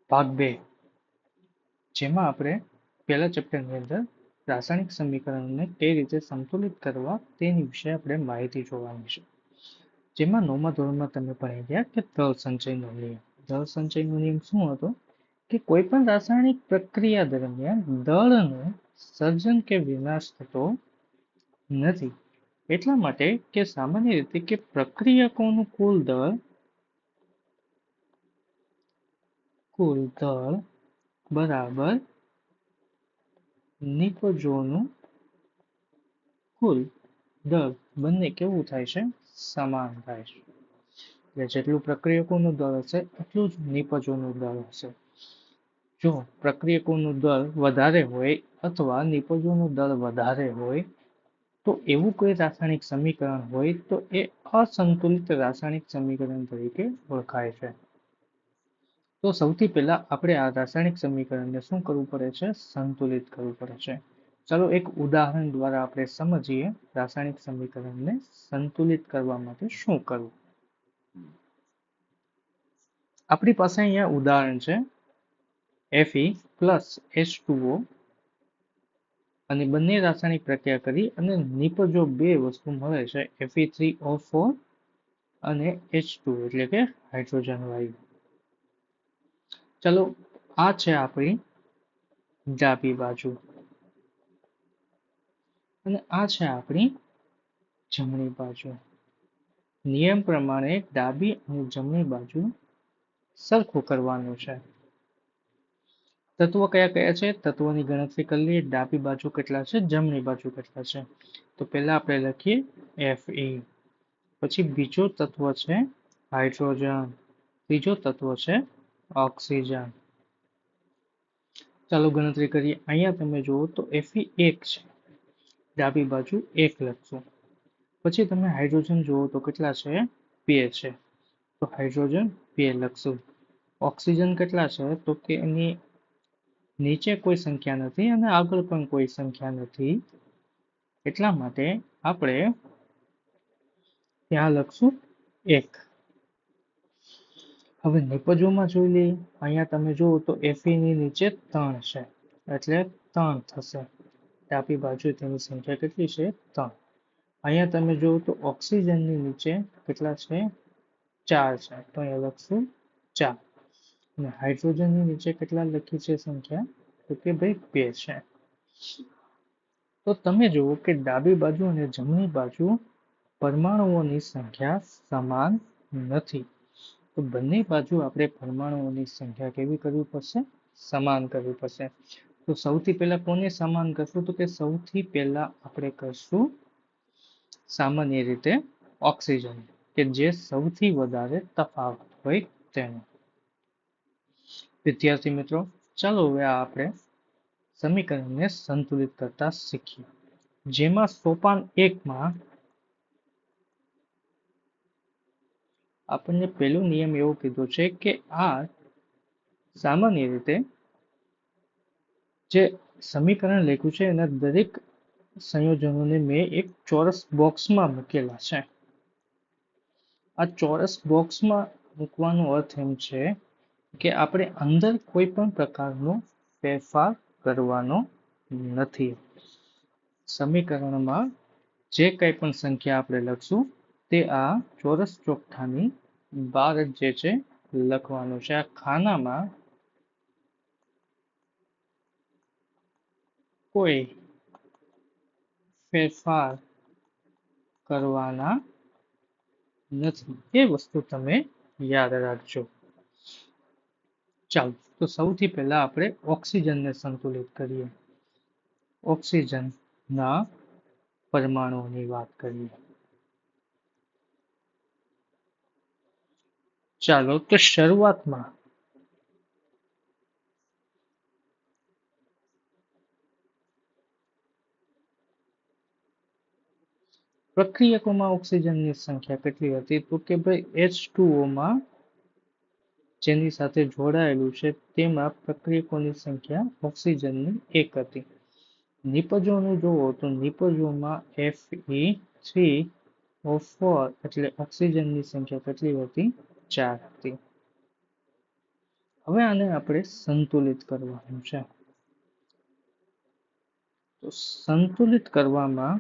ભાગ 2, જેમાં આપણે પહેલા ચેપ્ટરની અંદર રાસાયણિક સમીકરણને કઈ રીતે સંતુલિત કરવા તેની વિશે આપણે માહિતી જોવાની છે. જેમાં 9મા ધોરણમાં તમે ભણી ગયા કે દળ સંચયનો નિયમ. દળ સંચયનો નિયમ શું હતો કે કોઈ પણ રાસાયણિક પ્રક્રિયા દરમિયાન દળનું સર્જન કે વિનાશ થતો નથી. એટલા માટે કે સામાન્ય રીતે કે પ્રક્રિયકોનું કુલ દળ બરાબર નિપજોનું કુલ દળ બંને કેવું થાય છે? સમાન થાય છે. એટલે જેટલું પ્રક્રિયકોનું દળ હશે એટલું જ નિપજોનું દળ હશે. જો પ્રક્રિયકોનું દળ વધારે હોય અથવા નિપજોનું દળ વધારે હોય તો એવું કોઈ રાસાયણિક સમીકરણ હોય તો એ અસંતુલિત રાસાયણિક સમીકરણ તરીકે ઓળખાય છે. તો સૌથી પહેલા આપણે આ રાસાયણિક સમીકરણને શું કરવું પડે છે? સંતુલિત કરવું પડે છે. ચાલો એક ઉદાહરણ દ્વારા આપણે સમજીએ રાસાયણિક સમીકરણને સંતુલિત કરવા માટે શું કરવું. આપણી પાસે અહીંયા ઉદાહરણ છે Fe પ્લસ H2O અને બંને રાસાયણિક પ્રક્રિયા કરી અને નિપજો બે વસ્તુ મળે છે Fe3O4 અને H2 એટલે કે હાઇડ્રોજન વાયુ. ચલો આ છે આપણી ડાબી બાજુ અને આ છે આપણી જમણી બાજુ. નિયમ પ્રમાણે ડાબી અને જમણી બાજુ સરખું કરવાનું છે. તત્વો કયા કયા છે? તત્વોની ગણતરી કરી લઈએ. ડાબી બાજુ કેટલા છે? જમણી બાજુ કેટલા છે? તો પહેલા આપણે લખીએ Fe, પછી બીજો તત્વ છે હાઇડ્રોજન, ત્રીજો તત્વ છે ઓક્સિજન. ચાલો ગણતરી કરીએ. અહીંયા તમે જુઓ તો Fe 1 છે, ડાબી બાજુ 1 લખશું. પછી તમે હાઇડ્રોજન જુઓ તો કેટલા છે? 2 છે, તો હાઇડ્રોજન 2 લખશું. ઓક્સિજન કેટલા છે? તો કે એની નીચે કોઈ સંખ્યા નથી અને આગળ પણ કોઈ સંખ્યા નથી, એટલા માટે આપણે ત્યાં લખશું 1. હવે નિપજોમાં જોઈ લઈએ. અહીંયા તમે જુઓ તો Fe ની નીચે 3 છે એટલે 3 થશે. ડાબી બાજુ તેની સંખ્યા કેટલી છે? 3. અહીંયા તમે જુઓ તો ઓક્સિજનની નીચે કેટલા છે? 4 છે, તો અહીંયા લખશું 4. અને હાઇડ્રોજનની નીચે કેટલા લખી છે સંખ્યા? તો કે ભાઈ 2 છે. તો તમે જુઓ કે ડાબી બાજુ અને જમણી બાજુ પરમાણુઓની સંખ્યા સમાન નથી. તો બંને બાજુ આપણે પરમાણુઓની સંખ્યા કેવી કરવી પડશે? સમાન કરવી પડશે. તો સૌથી પહેલા કોને સમાન કરશું? તો કે સૌથી પહેલા આપણે કરશું સામાન્ય રીતે ઓક્સિજન, કે જે સૌથી વધારે તફાવત હોય તેનો. વિદ્યાર્થી મિત્રો, ચાલો હવે આપણે સમીકરણને સંતુલિત કરતા શીખીએ. જેમાં સોપાન 1 માં આપણને પહેલો નિયમ એવો કીધો છે કે આ સામાન્ય રીતે જે સમીકરણ લખ્યું છે એના દરેક સંયોજનોને મેં એક ચોરસ બોક્સમાં મૂકેલા છે. આ ચોરસ બોક્સમાં મૂકવાનો અર્થ એમ છે કે આપણે અંદર કોઈ પણ પ્રકારનો ફેરફાર કરવાનો નથી. સમીકરણમાં જે કંઈ પણ સંખ્યા આપણે લખશું તે આ ચોરસ ચોકઠાની બહાર જ જે છે લખવાનું છે. આ ખાનામાં કોઈ ફેરફાર કરવાના નથી, એ વસ્તુ તમે યાદ રાખજો. ચાલો તો સૌથી પહેલા આપણે ઓક્સિજનને સંતુલિત કરીએ. ઓક્સિજનના પરમાણુઓની વાત કરીએ. ચાલો તો શરૂઆતમાં પ્રક્રિયકોમાં ઓક્સિજનની સંખ્યા કેટલી હતી? તો કે ભાઈ H2O માં જેની સાથે જોડાયેલું છે તેમાં પ્રક્રિયકોની સંખ્યા ઓક્સિજનની 1 હતી. નિપજોનું જુઓ તો નિપજોમાં Fe3O4 એટલે ઓક્સિજનની સંખ્યા કેટલી હતી? 4 હતી. હવે આને આપણે સંતુલિત કરવાનું છે. તો સંતુલિત કરવામાં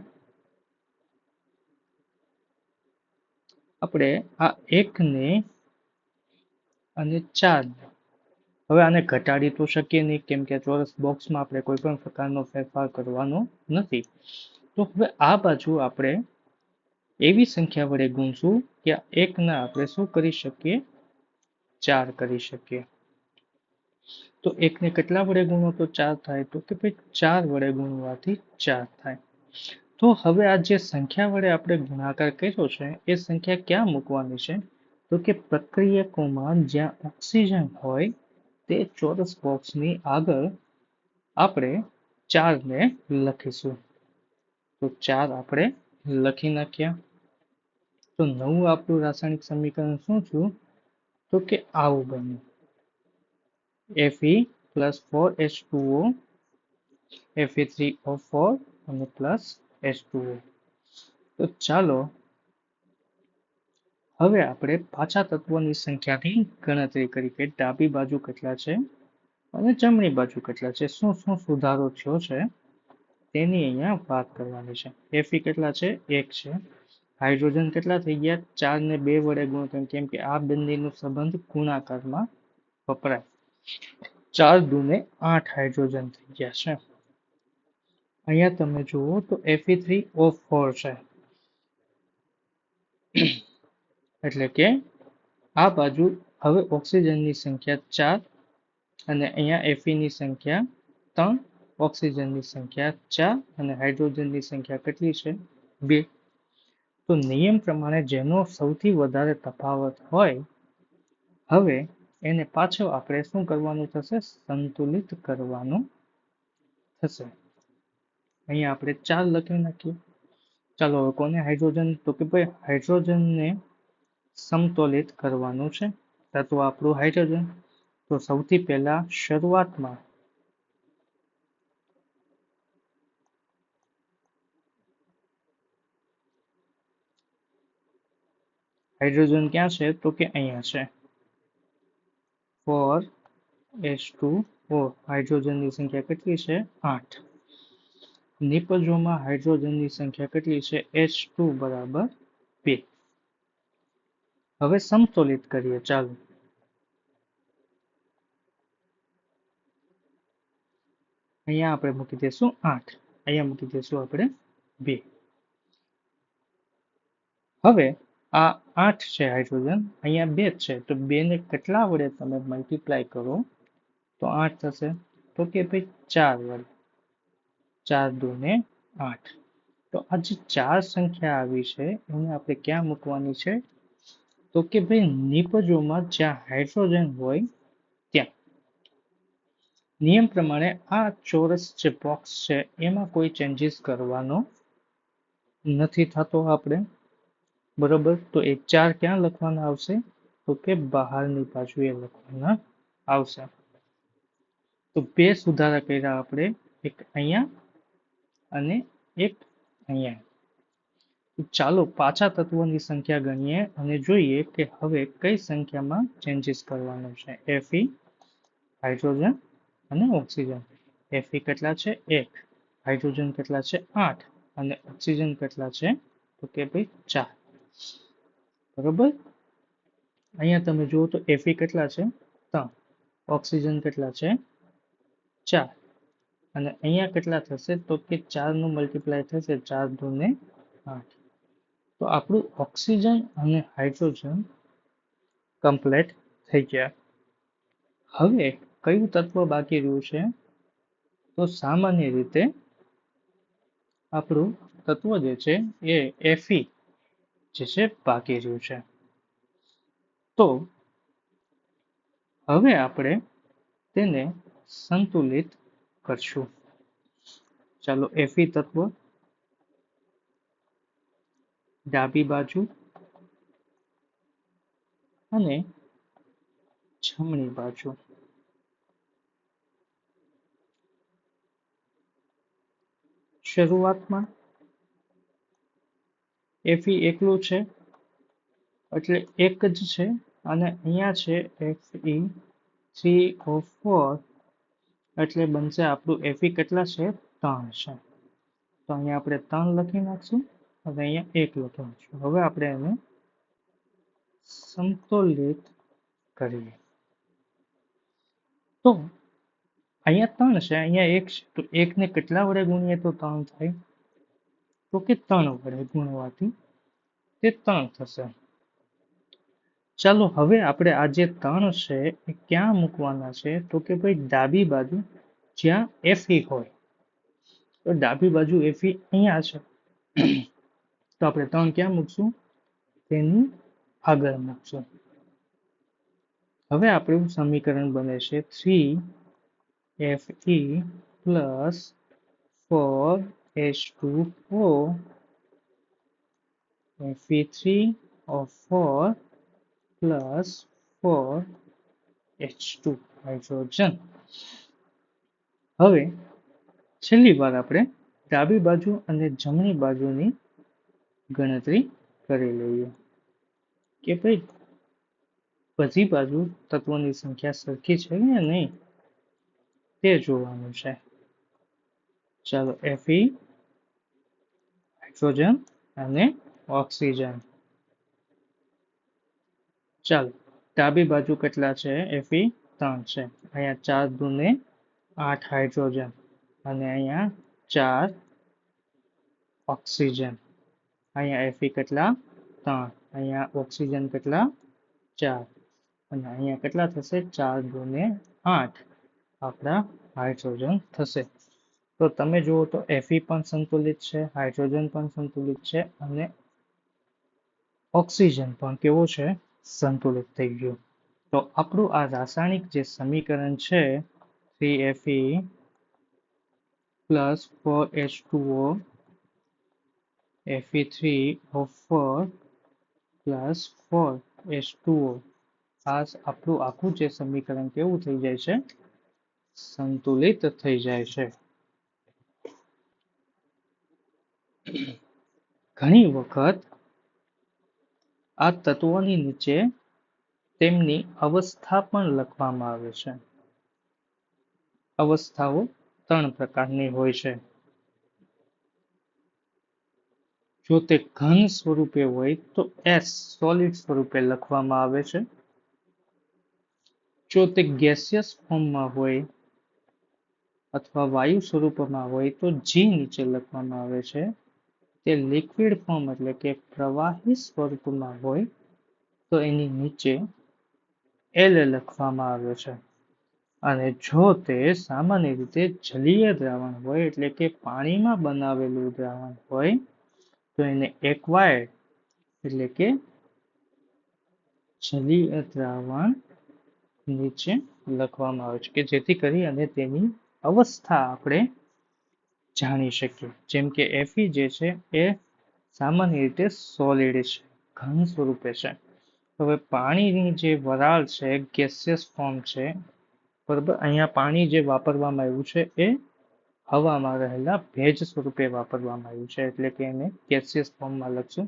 આપણે આ 1 ને અને 4 હવે આને ઘટાડી તો શકીએ નહીં, કેમ કે ચોરસ બોક્સમાં આપણે કોઈ પણ પ્રકારનો ફેરફાર કરવાનો નથી. તો હવે આ બાજુ આપણે એવી સંખ્યા વડે ગુણશું કે આ 1 ને આપણે શું કરી શકીએ, 4 કરી શકીએ. તો 1 ને કેટલા વડે ગુણો તો 4 થાય, તો કે ભાઈ 4 વડે ગુણવાથી 4 થાય. તો હવે આ જે સંખ્યા વડે આપણે ગુણાકાર કર્યો છે એ સંખ્યા ક્યાં મૂકવાની છે, તો કે પ્રક્રિયકોમાં જ્યાં ઓક્સિજન હોય તે ચોરસ બોક્સની આગળ આપણે 4 ને લખીશું. તો 4 આપણે લખી નાખ્યા. તો નવું આપણું રાસાયણિક સમીકરણ શું થયું, તો કે આવું બન્યું. Fe plus 4H2O, Fe3O4 અને પ્લસ H2O. તો ચાલો હવે આપણે પાછા તત્વોની સંખ્યાની ગણતરી કરી કે ડાબી બાજુ કેટલા છે અને જમણી બાજુ કેટલા છે, શું શું સુધારો થયો છે તેની અહીંયા વાત કરવાની છે. Fe કેટલા છે, 1 છે. હાઇડ્રોજન કેટલા થઈ ગયા, 4 ને 2 વડે ગુણો, કેમ કે આ બંનેનો સંબંધ ગુણાકારમાં વપરાય. 4 દૂને 8 હાઇડ્રોજન થઈ ગયા છે. અહીંયા તમે જુઓ તો Fe3O4 છે, એટલે કે આ બાજુ હવે ઓક્સિજનની સંખ્યા 4 અને અહીંયા Feની સંખ્યા 3, ઓક્સિજનની સંખ્યા 4 અને હાઇડ્રોજનની સંખ્યા કેટલી છે, 2. તો નિયમ પ્રમાણે જેનો સૌથી વધારે તફાવત હોય હવે એને પાછો આપણે શું કરવાનું થશે, સંતુલિત કરવાનું થશે. અહીંયા આપણે 4 લખી નાખીએ. ચાલો હવે કોને હાઇડ્રોજન, તો કે ભાઈ હાઇડ્રોજનને સમતોલિત કરવાનું છે, તત્વ આપણું હાઇડ્રોજન. તો સૌથી પહેલા શરૂઆતમાં હાઇડ્રોજન ક્યાં છે, તો કે અહીંયા છે 4H2O. હાઇડ્રોજનની સંખ્યા કેટલી છે, 8. નિપજોમાં હાઇડ્રોજનની સંખ્યા કેટલી છે, H2 બરાબર 2. હવે સમતોલિત કરીએ. ચાલો અહીંયા આપણે મૂકી દઈશું 8, અહીંયા મૂકી દઈશું આપણે 2. હવે આ 8 છે હાઇડ્રોજન, અહીંયા 2 છે, તો 2 ને કેટલા વડે તમે મલ્ટીપ્લાય કરો તો 8 થશે, તો કે ભાઈ 4 વડે. 4 દૂને 8. તો આ જે 4 સંખ્યા આવી છે એને આપણે ક્યાં મૂકવાની છે, તો કે ભાઈ નિપજોમાં જ્યાં હાઇડ્રોજન હોય ત્યાં. નિયમ પ્રમાણે આ ચોરસ જે બોક્સ છે એમાં કોઈ ચેન્જીસ કરવાનો નથી થતો આપણે, બરોબર. તો એ 4 ક્યાં લખવાના આવશે, તો કે બહારની બાજુએ લખવાના આવશે. તો 2 સુધારા કર્યા આપણે, એક અહીંયા અને એક અહીંયા. ચાલો પાછા તત્વોની સંખ્યા ગણીએ અને જોઈએ કે હવે કઈ સંખ્યામાં ચેન્જીસ કરવાનું છે. Fe, હાઇડ્રોજન અને ઓક્સિજન. Fe કેટલા છે, 1. હાઇડ્રોજન કેટલા છે, 8 અને ઓક્સિજન કેટલા છે, તો કે ભાઈ 4. બરોબર. અહીંયા તમે જુઓ તો Fe કેટલા છે, 3. ઓક્સિજન કેટલા છે, 4 અને અહીંયા કેટલા થશે, તો કે 4 નું મલ્ટીપ્લાય થશે, 4 દૂને 8. તો આપણું ઓક્સિજન અને હાઇડ્રોજન કમ્પ્લીટ થઈ ગયા. હવે કયું તત્વ બાકી રહ્યું છે, તો સામાન્ય રીતે આપણું તત્વ જે છે એ Fe જે છે બાકી રહ્યું છે. તો હવે આપણે તેને સંતુલિત કરશું. ચાલો Fe તત્વ ડાબી બાજુ અને જમણી બાજુ. શરૂઆતમાં Fe એકલું છે એટલે 1 જ છે અને અહીંયા છે Fe 3O4 એટલે બનશે આપણું Fe કેટલા છે 3 છે. તો અહીંયા આપણે 3 લખી નાખશું અને અહીંયા 1 લખી નાખશું. હવે આપણે એને સંતુલિત કરીએ. તો અહીંયા 3 છે, અહીંયા 1 છે, તો 1 ને કેટલા વડે ગુણીએ તો 3 થાય? તો કે 3 વડે ગુણવાથી તે 3 થશે. ચાલો હવે આપણે આ જે 3 છે એ ક્યાં મૂકવાના છે? તો કે ભાઈ ડાબી બાજુ જ્યાં Fe હોય. તો ડાબી બાજુ Fe અહીંયા છે. તો આપણે 3 ક્યાં મૂકશું? તેની આગળ મૂકશું. હવે આપણું સમીકરણ બને છે 3Fe plus 4H2O Fe3O4 plus 4H2 hydrogen. હવે છેલ્લી વાર આપણે ડાબી બાજુ અને જમણી બાજુની ગણતરી કરી લઈએ કે ભાઈ બધી બાજુ તત્વોની સંખ્યા સરખી છે કે નહીં તે જોવાનું છે. ચાલો Fe હાઇડ્રોજન અને ઓક્સિજન. ચાલો ડાબી બાજુ કેટલા છે? Fe 3 છે. અહીંયા 4 દૂને 8 હાઇડ્રોજન અને અહીંયા 4 ઓક્સિજન. અહીંયા Fe કેટલા? 3. અહીંયા ઓક્સિજન કેટલા? 4. અને અહીંયા કેટલા થશે? 4 દૂને 8 આપણા હાઇડ્રોજન થશે. તો તમે જુઓ તો Fe પણ સંતુલિત છે, હાઇડ્રોજન પણ સંતુલિત છે અને ઓક્સિજન પણ કેવો છે? સંતુલિત થઈ ગયું. તો આપણું આ રાસાયણિક જે સમીકરણ છે 3Fe plus 4H2O Fe3O4 plus 4H2O આ આપણું આખું જે સમીકરણ કેવું થઈ જાય છે? સંતુલિત થઈ જાય છે. ઘણી વખત આ તત્વોની નીચે તેમની અવસ્થા પણ લખવામાં આવે છે. અવસ્થાઓ 3 પ્રકારની હોય છે. જો તે ઘન સ્વરૂપે હોય તો S સોલિડ સ્વરૂપે લખવામાં આવે છે. જો તે ગેસિયસ ફોર્મમાં હોય અથવા વાયુ સ્વરૂપમાં હોય તો G નીચે લખવામાં આવે છે. તે લિક્વિડ ફોર્મ એટલે કે પ્રવાહી સ્વરૂપમાં હોય તો એની નીચે L લખવામાં આવે છે. અને જો તે સામાન્ય રીતે જલીય દ્રાવણ હોય એટલે કે પાણીમાં બનાવેલું દ્રાવણ હોય તો એને એક્વાયર્ડ એટલે કે જલીય દ્રાવણ નીચે લખવામાં આવે છે કે જેથી કરી અને તેની અવસ્થા આપણે જાણી શકીએ. જેમ કે Fe જે છે એ સામાન્ય રીતે સોલિડ છે, ઘન સ્વરૂપે છે. હવે પાણીની જે વરાળ છે ગેસિયસ ફોર્મ છે, બરાબર. અહીંયા પાણી જે વાપરવામાં આવ્યું છે એ હવામાં રહેલા ભેજ સ્વરૂપે વાપરવામાં આવ્યું છે એટલે કે એને ગેસિયસ ફોર્મમાં લખશું.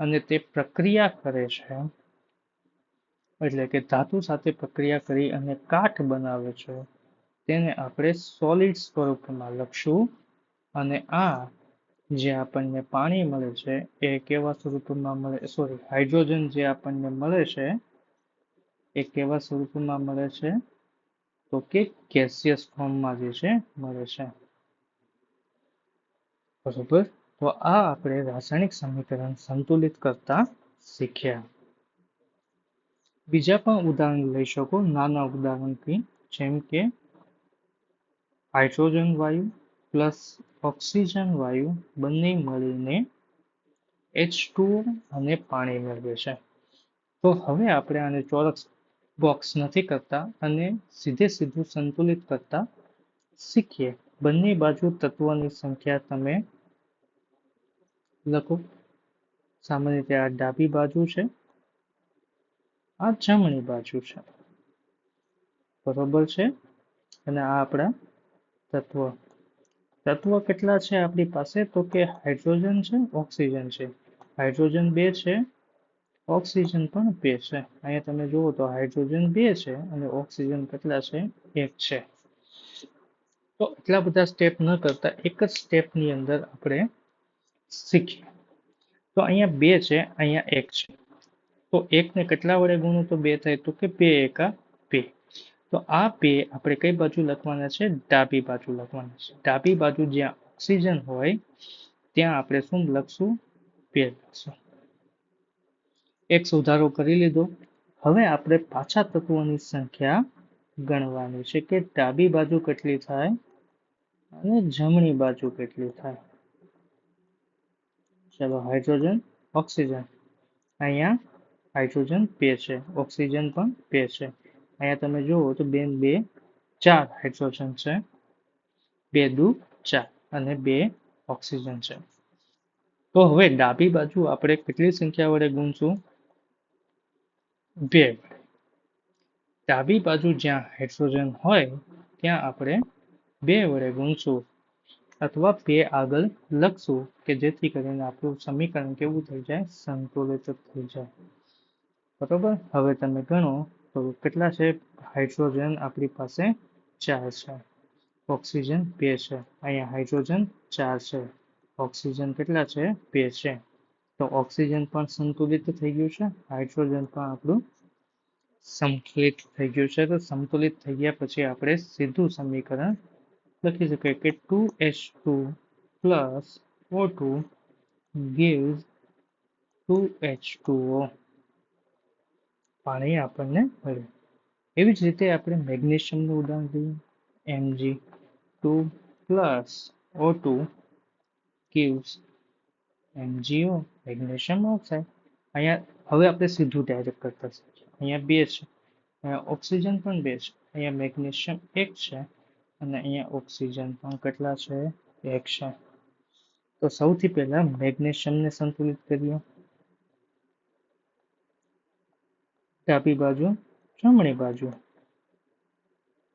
અને તે પ્રક્રિયા કરે છે એટલે કે ધાતુ સાથે પ્રક્રિયા કરી અને કાઠ બનાવે છે તેને આપણે સોલિડ સ્વરૂપમાં લખશું. અને આ જે આપણને પાણી મળે છે એ કેવા સ્વરૂપમાં મળે? સોરી, હાઇડ્રોજન જે આપણને મળે છે એ કેવા સ્વરૂપમાં મળે છે? તો કે ગેસિયસ ફોર્મમાં જે છે મળે છે. બરોબર. તો આ આપણે રાસાયણિક સમીકરણ સંતુલિત કરતા શીખ્યા. બીજા પણ ઉદાહરણ લઈ શકો નાના ઉદાહરણથી, જેમ કે હાઇડ્રોજન વાયુ પ્લસ ઓક્સિજન વાયુ બંને મળીને H2O અને પાણી મેળવે છે. તો હવે આપણે આને ચોરસ બોક્સ નથી કરતા અને સીધું સંતુલિત કરતા શીખીએ. બંને બાજુ તત્વોની સંખ્યા તમે લખો. સામાન્ય રીતે આ ડાબી બાજુ છે, આ જમણી બાજુ છે, બરોબર છે. અને આ આપણા તત્વ કેટલા છે આપણી પાસે? તો કે હાઇડ્રોજન છે, ઓક્સિજન છે. હાઇડ્રોજન 2 છે ઓક્સિજન પણ 2 છે. અહીંયા તમે જુઓ તો હાઇડ્રોજન 2 છે અને ઓક્સિજન કેટલા છે? 1 છે. તો એટલા બધા સ્ટેપ ન કરતા એક જ સ્ટેપની અંદર આપણે શીખીએ. તો અહીંયા 2 છે, અહીંયા 1 છે. તો 1 ને કેટલા વડે ગુણો તો 2 થાય? તો કે 2 એકા 2. તો આ 2 આપણે કઈ બાજુ લખવાના છે? ડાબી બાજુ લખવાના છે. ડાબી બાજુ જ્યાં ઓક્સિજન હોય ત્યાં આપણે શું લખશું? 2 લખશું. એક સુધારો કરી લીધો. હવે આપણે પાછા તત્વોની સંખ્યા ગણવાની છે કે ડાબી બાજુ કેટલી થાય અને જમણી બાજુ કેટલી થાય. ચલો, હાઇડ્રોજન, ઓક્સિજન. અહીંયા હાઇડ્રોજન 2 છે, ઓક્સિજન પણ 2 છે. અહીંયા તમે જુઓ તો 2 2 4 હાઇડ્રોજન છે, 2 દુ 4 અને 2 ઓક્સિજન છે. તો હવે ડાબી બાજુ આપણે કેટલી સંખ્યા વડે ગુણશું? 2 વડે. ડાબી બાજુ જ્યાં હાઇડ્રોજન હોય ત્યાં આપણે 2 વડે ગુણશું અથવા 2 આગળ લખશું કે જેથી કરીને આપણું સમીકરણ કેવું થઈ જાય? સંતુલિત થઈ જાય. બરોબર. હવે તમે ગણો તો કેટલા છે? હાઇડ્રોજન આપણી પાસે 4 છે, ઓક્સિજન 2 છે. અહીંયા હાઇડ્રોજન 4 છે, ઓક્સિજન કેટલા છે? 2 છે. તો ઓક્સિજન પણ સંતુલિત થઈ ગયું છે, હાઇડ્રોજન પણ આપણું સંતુલિત થઈ ગયું છે. તો સંતુલિત થઈ ગયા પછી આપણે સીધું સમીકરણ લખી શકીએ કે 2H2 plus O2 gives 2H2O. પાણી આપણને મળે. એવી જ રીતે આપણે મેગ્નેશિયમનું ઉદાહરણ લઈએ. Mg2 plus O2 gives MgO, magnesium oxide. અહીંયા હવે આપણે સીધું ડાયરેક્ટ કરતા શીખીએ. અહીંયા 2 છે, અહીંયા ઓક્સિજન પણ 2 છે, અહીંયા મેગ્નેશિયમ 1 છે અને અહીંયા ઓક્સિજન પણ કેટલા છે? 1 છે. તો સૌથી પહેલા મેગ્નેશિયમને સંતુલિત કરીએ. ડાબી બાજુ, જમણી બાજુ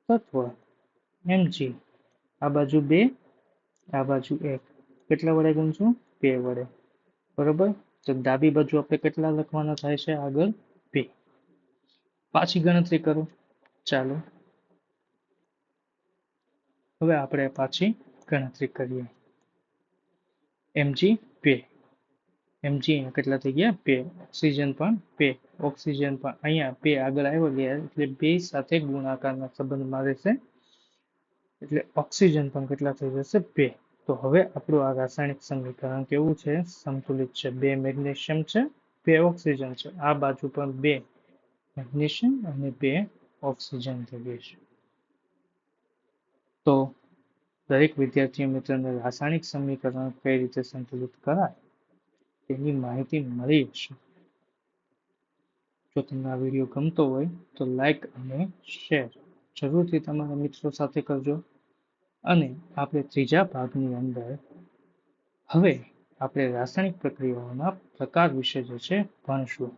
તત્વ Mg, આ બાજુ 2, આ બાજુ 1. કેટલા વડે ગુણશું? 2 વડે. બરોબર. તો ડાબી બાજુ આપણે કેટલા લખવાના થાય છે? આગળ 2. પાછી ગણતરી કરો. ચાલો, હવે આપણે પાછી ગણતરી કરીએ. Mg 2, Mg અહીંયા કેટલા થઈ ગયા? 2. ઓક્સિજન પણ 2, ઓક્સિજન પણ અહીંયા 2 આગળ આવ્યો ગયા એટલે 2 સાથે ગુણાકારના સંબંધમાં રહેશે એટલે ઓક્સિજન પણ કેટલા થઈ જશે? 2. તો હવે આપણું આ રાસાયણિક સમીકરણ કેવું છે? સંતુલિત છે. 2 મેગ્નેશિયમ છે, 2 ઓક્સિજન છે. આ બાજુ પણ 2 મેગ્નેશિયમ અને 2 ઓક્સિજન થઈ ગઈ છે. તો દરેક વિદ્યાર્થી મિત્રોને રાસાયણિક સમીકરણ કઈ રીતે સંતુલિત કરાય તેની માહિતી મળી હશે. જો તમને આ વિડીયો ગમતો હોય તો લાઈક અને શેર જરૂરથી તમારા મિત્રો સાથે કરજો. અને આપણે ત્રીજા ભાગની અંદર હવે આપણે રાસાયણિક પ્રક્રિયાઓના પ્રકાર વિશે જે છે ભણશું.